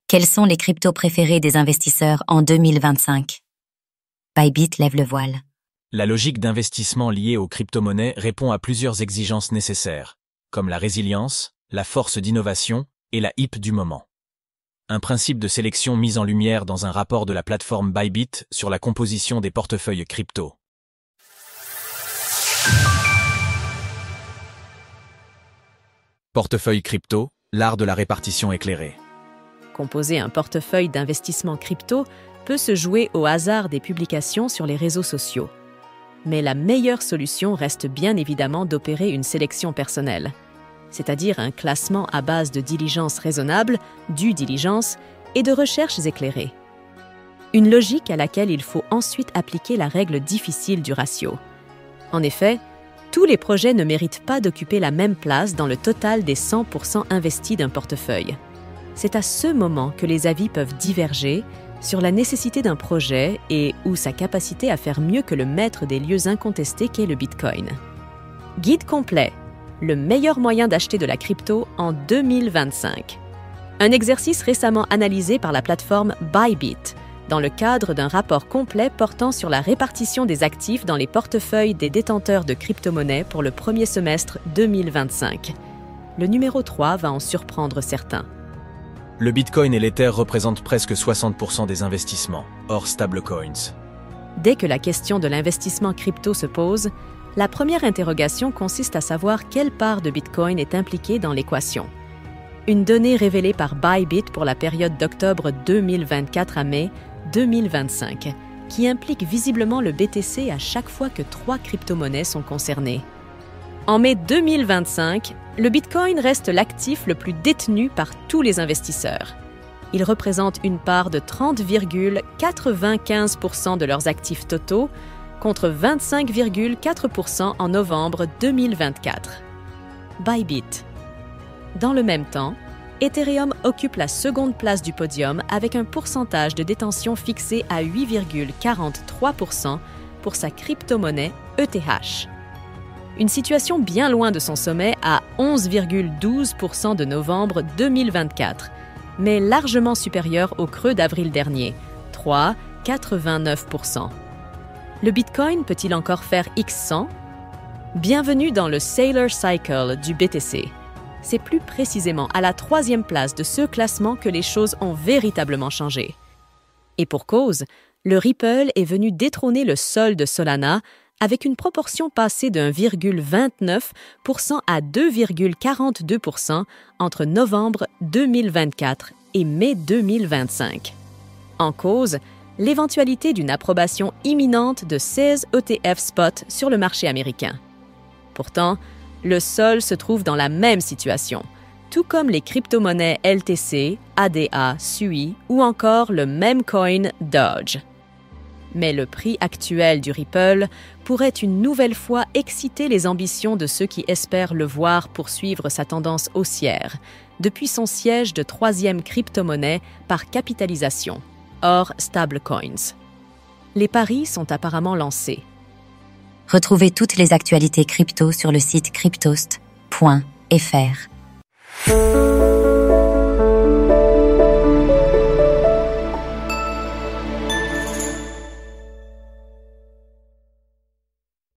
Quels sont les cryptos préférés des investisseurs en 2025? Bybit lève le voile. La logique d'investissement liée aux crypto-monnaies répond à plusieurs exigences nécessaires, comme la résilience, la force d'innovation et la hype du moment. Un principe de sélection mis en lumière dans un rapport de la plateforme Bybit sur la composition des portefeuilles crypto. Portefeuille crypto, l'art de la répartition éclairée. Composer un portefeuille d'investissement crypto peut se jouer au hasard des publications sur les réseaux sociaux. Mais la meilleure solution reste bien évidemment d'opérer une sélection personnelle, c'est-à-dire un classement à base de diligence raisonnable, due diligence et de recherches éclairées. Une logique à laquelle il faut ensuite appliquer la règle difficile du ratio. En effet, tous les projets ne méritent pas d'occuper la même place dans le total des 100% investis d'un portefeuille. C'est à ce moment que les avis peuvent diverger sur la nécessité d'un projet et ou sa capacité à faire mieux que le maître des lieux incontestés qu'est le Bitcoin. Guide complet, le meilleur moyen d'acheter de la crypto en 2025. Un exercice récemment analysé par la plateforme Bybit, dans le cadre d'un rapport complet portant sur la répartition des actifs dans les portefeuilles des détenteurs de crypto-monnaies pour le premier semestre 2025. Le numéro 3 va en surprendre certains. Le Bitcoin et l'Ether représentent presque 60% des investissements, hors stablecoins. Dès que la question de l'investissement crypto se pose, la première interrogation consiste à savoir quelle part de Bitcoin est impliquée dans l'équation. Une donnée révélée par Bybit pour la période d'octobre 2024 à mai 2025, qui implique visiblement le BTC à chaque fois que 3 crypto-monnaies sont concernées. En mai 2025, le Bitcoin reste l'actif le plus détenu par tous les investisseurs. Il représente une part de 30,95% de leurs actifs totaux, contre 25,4% en novembre 2024. Bybit. Dans le même temps, Ethereum occupe la seconde place du podium avec un pourcentage de détention fixé à 8,43% pour sa crypto-monnaie ETH. Une situation bien loin de son sommet à 11,12% de novembre 2024, mais largement supérieure au creux d'avril dernier, 3,89%. Le Bitcoin peut-il encore faire X100? Bienvenue dans le Sailor Cycle du BTC. C'est plus précisément à la 3e place de ce classement que les choses ont véritablement changé. Et pour cause, le Ripple est venu détrôner le sol de Solana avec une proportion passée de 1,29% à 2,42% entre novembre 2024 et mai 2025. En cause, l'éventualité d'une approbation imminente de 16 ETF spot sur le marché américain. Pourtant, le sol se trouve dans la même situation, tout comme les crypto-monnaies LTC, ADA, SUI ou encore le meme coin Doge. Mais le prix actuel du Ripple pourrait une nouvelle fois exciter les ambitions de ceux qui espèrent le voir poursuivre sa tendance haussière, depuis son siège de 3e crypto-monnaie par capitalisation, hors stablecoins. Les paris sont apparemment lancés. Retrouvez toutes les actualités crypto sur le site cryptost.fr.